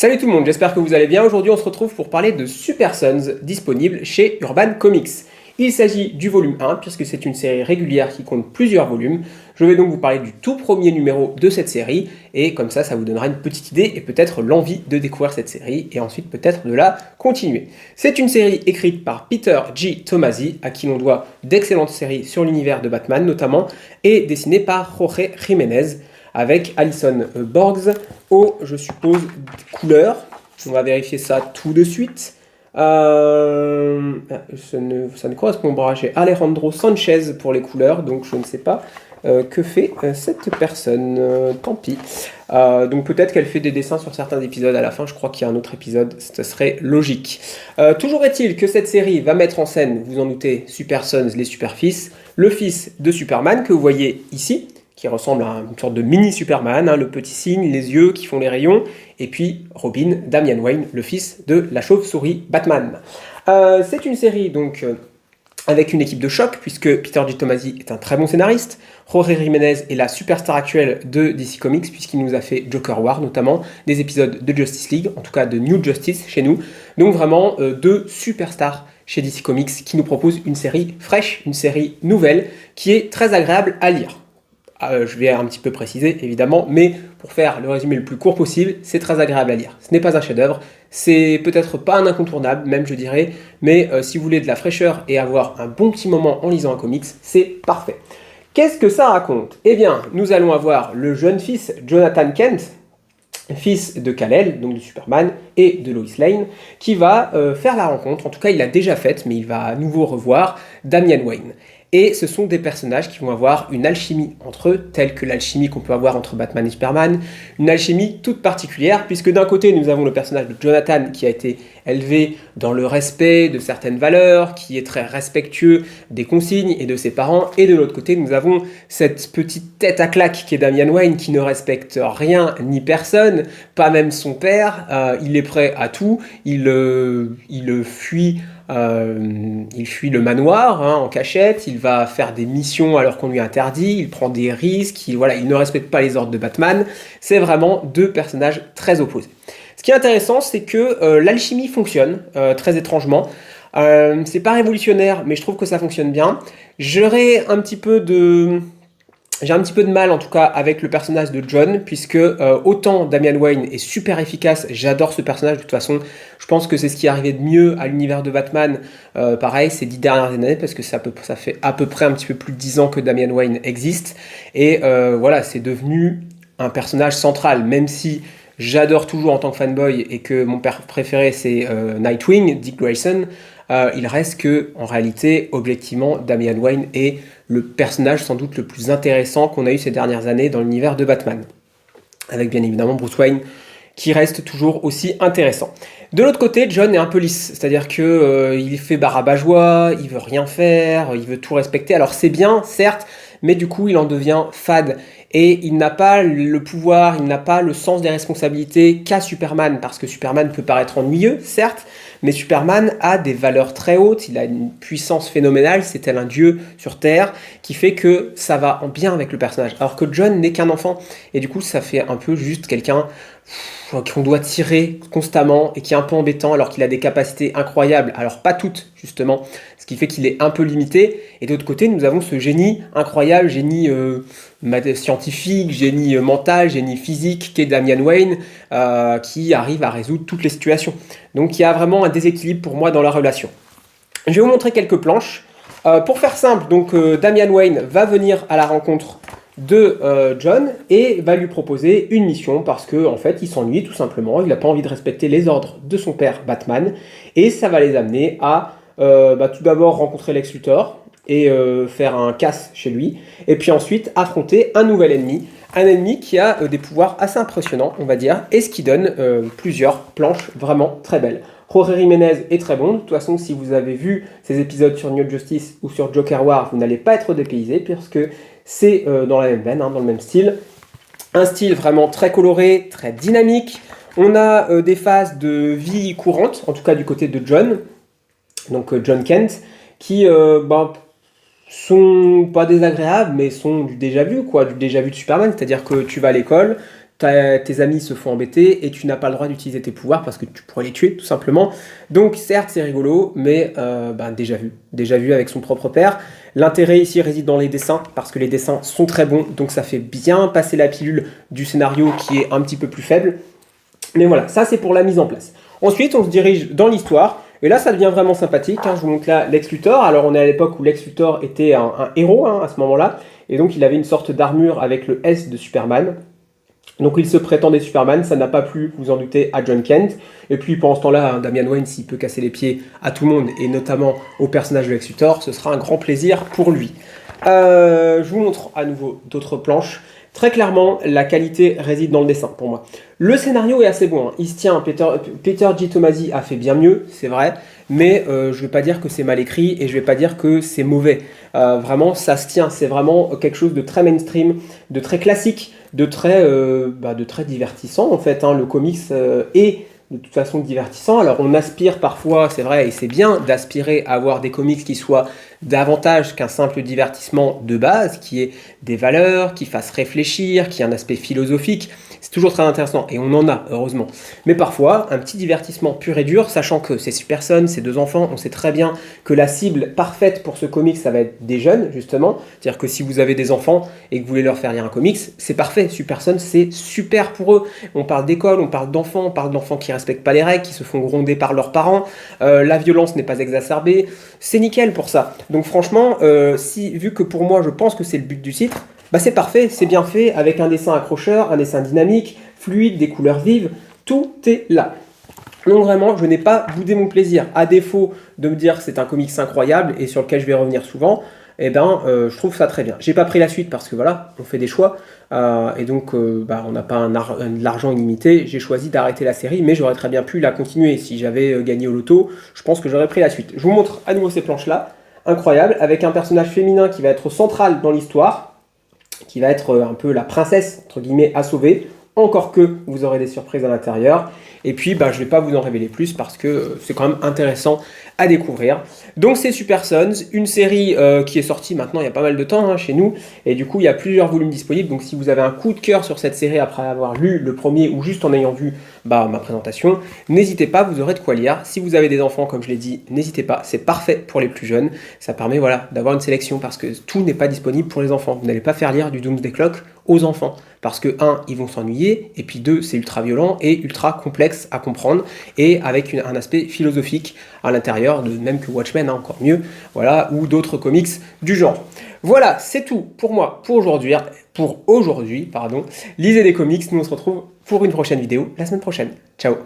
Salut tout le monde, j'espère que vous allez bien. Aujourd'hui on se retrouve pour parler de Super Sons, disponible chez Urban Comics. Il s'agit du volume 1, puisque c'est une série régulière qui compte plusieurs volumes. Je vais donc vous parler du tout premier numéro de cette série, et comme ça vous donnera une petite idée et peut-être l'envie de découvrir cette série, et ensuite peut-être de la continuer. C'est une série écrite par Peter G. Tomasi, à qui l'on doit d'excellentes séries sur l'univers de Batman notamment, et dessinée par Jorge Jiménez, avec Alison Borges je suppose, couleurs. On va vérifier ça tout de suite. Ça ne correspond pas. J'ai Alejandro Sanchez pour les couleurs, donc je ne sais pas que fait cette personne. Tant pis. Donc peut-être qu'elle fait des dessins sur certains épisodes à la fin. Je crois qu'il y a un autre épisode, ce serait logique. Toujours est-il que cette série va mettre en scène, vous en doutez, Super Sons, les Super Fils, le fils de Superman que vous voyez ici, qui ressemble à une sorte de mini Superman, le petit signe, les yeux qui font les rayons, et puis Robin, Damian Wayne, le fils de la chauve-souris Batman. C'est une série donc avec une équipe de choc, puisque Peter G. Tomasi est un très bon scénariste, Jorge Jiménez est la superstar actuelle de DC Comics, puisqu'il nous a fait Joker War, notamment des épisodes de Justice League, en tout cas de New Justice chez nous, donc vraiment deux superstars chez DC Comics qui nous proposent une série fraîche, une série nouvelle, qui est très agréable à lire. Je vais un petit peu préciser évidemment, mais pour faire le résumé le plus court possible, c'est très agréable à lire. Ce n'est pas un chef-d'œuvre, c'est peut-être pas un incontournable, même je dirais, mais si vous voulez de la fraîcheur et avoir un bon petit moment en lisant un comics, c'est parfait. Qu'est-ce que ça raconte? Eh bien, nous allons avoir le jeune fils Jonathan Kent, fils de Kal-El, donc de Superman, et de Lois Lane, qui va faire la rencontre, en tout cas il l'a déjà faite, mais il va à nouveau revoir Damian Wayne. Et ce sont des personnages qui vont avoir une alchimie entre eux, telle que l'alchimie qu'on peut avoir entre Batman et Superman, une alchimie toute particulière, puisque d'un côté nous avons le personnage de Jonathan qui a été élevé dans le respect de certaines valeurs, qui est très respectueux des consignes et de ses parents, et de l'autre côté nous avons cette petite tête à claque qui est Damian Wayne, qui ne respecte rien ni personne, pas même son père, il est prêt à tout, il fuit le manoir en cachette, il va faire des missions alors qu'on lui interdit, il prend des risques, il ne respecte pas les ordres de Batman. C'est vraiment deux personnages très opposés. Ce qui est intéressant, c'est que l'alchimie fonctionne très étrangement. C'est pas révolutionnaire, mais je trouve que ça fonctionne bien. J'ai un petit peu de mal en tout cas avec le personnage de John, puisque autant Damian Wayne est super efficace, j'adore ce personnage, de toute façon je pense que c'est ce qui est arrivé de mieux à l'univers de Batman, pareil ces 10 dernières années, parce que ça fait à peu près un petit peu plus de 10 ans que Damian Wayne existe, et voilà, c'est devenu un personnage central, même si j'adore toujours en tant que fanboy, et que mon père préféré c'est Nightwing, Dick Grayson, il reste que, en réalité, objectivement, Damian Wayne est le personnage sans doute le plus intéressant qu'on a eu ces dernières années dans l'univers de Batman. Avec bien évidemment Bruce Wayne, qui reste toujours aussi intéressant. De l'autre côté, John est un peu lisse, c'est-à-dire que il fait barabajois, il veut rien faire, il veut tout respecter. Alors c'est bien, certes, mais du coup il en devient fade. Et il n'a pas le pouvoir, il n'a pas le sens des responsabilités qu'a Superman, parce que Superman peut paraître ennuyeux, certes, mais Superman a des valeurs très hautes, il a une puissance phénoménale, c'est tel un dieu sur Terre, qui fait que ça va en bien avec le personnage. Alors que John n'est qu'un enfant, et du coup ça fait un peu juste quelqu'un qu'on doit tirer constamment et qui est un peu embêtant alors qu'il a des capacités incroyables, alors pas toutes justement, ce qui fait qu'il est un peu limité. Et d'autre côté nous avons ce génie incroyable, génie scientifique, génie mental, génie physique qu'est Damian Wayne, qui arrive à résoudre toutes les situations. Donc il y a vraiment un déséquilibre pour moi dans la relation. Je vais vous montrer quelques planches. Pour faire simple, donc Damian Wayne va venir à la rencontre de John et va lui proposer une mission parce que en fait il s'ennuie tout simplement, il n'a pas envie de respecter les ordres de son père Batman, et ça va les amener à tout d'abord rencontrer Lex Luthor et faire un casse chez lui, et puis ensuite affronter un nouvel ennemi, un ennemi qui a des pouvoirs assez impressionnants on va dire, et ce qui donne plusieurs planches vraiment très belles. Jorge Jiménez est très bon, de toute façon si vous avez vu ces épisodes sur New Justice ou sur Joker War, vous n'allez pas être dépaysé, puisque c'est dans la même veine, dans le même style. Un style vraiment très coloré, très dynamique. On a des phases de vie courante, en tout cas du côté de John, donc John Kent, qui sont pas désagréables, mais sont du déjà vu, quoi, du déjà vu de Superman, c'est-à-dire que tu vas à l'école, tes amis se font embêter et tu n'as pas le droit d'utiliser tes pouvoirs parce que tu pourrais les tuer tout simplement. Donc certes c'est rigolo, mais déjà vu avec son propre père. L'intérêt ici réside dans les dessins, parce que les dessins sont très bons, donc ça fait bien passer la pilule du scénario qui est un petit peu plus faible. Mais voilà, ça c'est pour la mise en place. Ensuite on se dirige dans l'histoire, et là ça devient vraiment sympathique, hein. Je vous montre là Lex Luthor. Alors on est à l'époque où Lex Luthor était un héros, hein, à ce moment-là, et donc il avait une sorte d'armure avec le S de Superman. Donc il se prétendait Superman, ça n'a pas plu, vous en doutez, à John Kent. Et puis pendant ce temps-là, Damian Wayne, s'il peut casser les pieds à tout le monde, et notamment au personnage de Lex Luthor, ce sera un grand plaisir pour lui. Je vous montre à nouveau d'autres planches. Très clairement, la qualité réside dans le dessin pour moi. Le scénario est assez bon, hein. Il se tient, Peter G. Tomasi a fait bien mieux, c'est vrai, mais je ne vais pas dire que c'est mal écrit et je ne vais pas dire que c'est mauvais. Vraiment, ça se tient, c'est vraiment quelque chose de très mainstream, de très classique, de très divertissant en fait, hein. Le comics est de toute façon divertissant. Alors on aspire parfois, c'est vrai, et c'est bien d'aspirer à avoir des comics qui soient davantage qu'un simple divertissement de base, qui ait des valeurs, qui fasse réfléchir, qui ait un aspect philosophique. C'est toujours très intéressant, et on en a, heureusement. Mais parfois, un petit divertissement pur et dur, sachant que c'est Super Son, c'est 2 enfants, on sait très bien que la cible parfaite pour ce comics, ça va être des jeunes, justement. C'est-à-dire que si vous avez des enfants et que vous voulez leur faire lire un comics, c'est parfait. Super Son, c'est super pour eux. On parle d'école, on parle d'enfants qui respectent pas les règles, qui se font gronder par leurs parents. La violence n'est pas exacerbée. C'est nickel pour ça. Donc franchement, vu que pour moi, je pense que c'est le but du titre, bah c'est parfait, c'est bien fait, avec un dessin accrocheur, un dessin dynamique, fluide, des couleurs vives, tout est là. Donc vraiment, je n'ai pas boudé mon plaisir. À défaut de me dire que c'est un comics incroyable et sur lequel je vais revenir souvent, je trouve ça très bien. J'ai pas pris la suite parce que voilà, on fait des choix, et donc on n'a pas de l'argent illimité. J'ai choisi d'arrêter la série, mais j'aurais très bien pu la continuer. Si j'avais gagné au loto, je pense que j'aurais pris la suite. Je vous montre à nouveau ces planches-là, incroyables, avec un personnage féminin qui va être central dans l'histoire, qui va être un peu la princesse, entre guillemets, à sauver, encore que vous aurez des surprises à l'intérieur. Et puis, je ne vais pas vous en révéler plus parce que c'est quand même intéressant à découvrir. Donc, c'est Super Sons, une série qui est sortie maintenant il y a pas mal de temps, hein, chez nous. Et du coup, il y a plusieurs volumes disponibles. Donc, si vous avez un coup de cœur sur cette série après avoir lu le premier ou juste en ayant vu ma présentation, n'hésitez pas, vous aurez de quoi lire. Si vous avez des enfants, comme je l'ai dit, n'hésitez pas. C'est parfait pour les plus jeunes. Ça permet d'avoir une sélection parce que tout n'est pas disponible pour les enfants. Vous n'allez pas faire lire du Doomsday Clock aux enfants. Parce que 1, ils vont s'ennuyer, et puis 2, c'est ultra violent et ultra complexe à comprendre, et avec un aspect philosophique à l'intérieur, de même que Watchmen, hein, encore mieux, voilà, ou d'autres comics du genre. Voilà, c'est tout pour moi pour aujourd'hui. Lisez des comics, nous on se retrouve pour une prochaine vidéo la semaine prochaine. Ciao.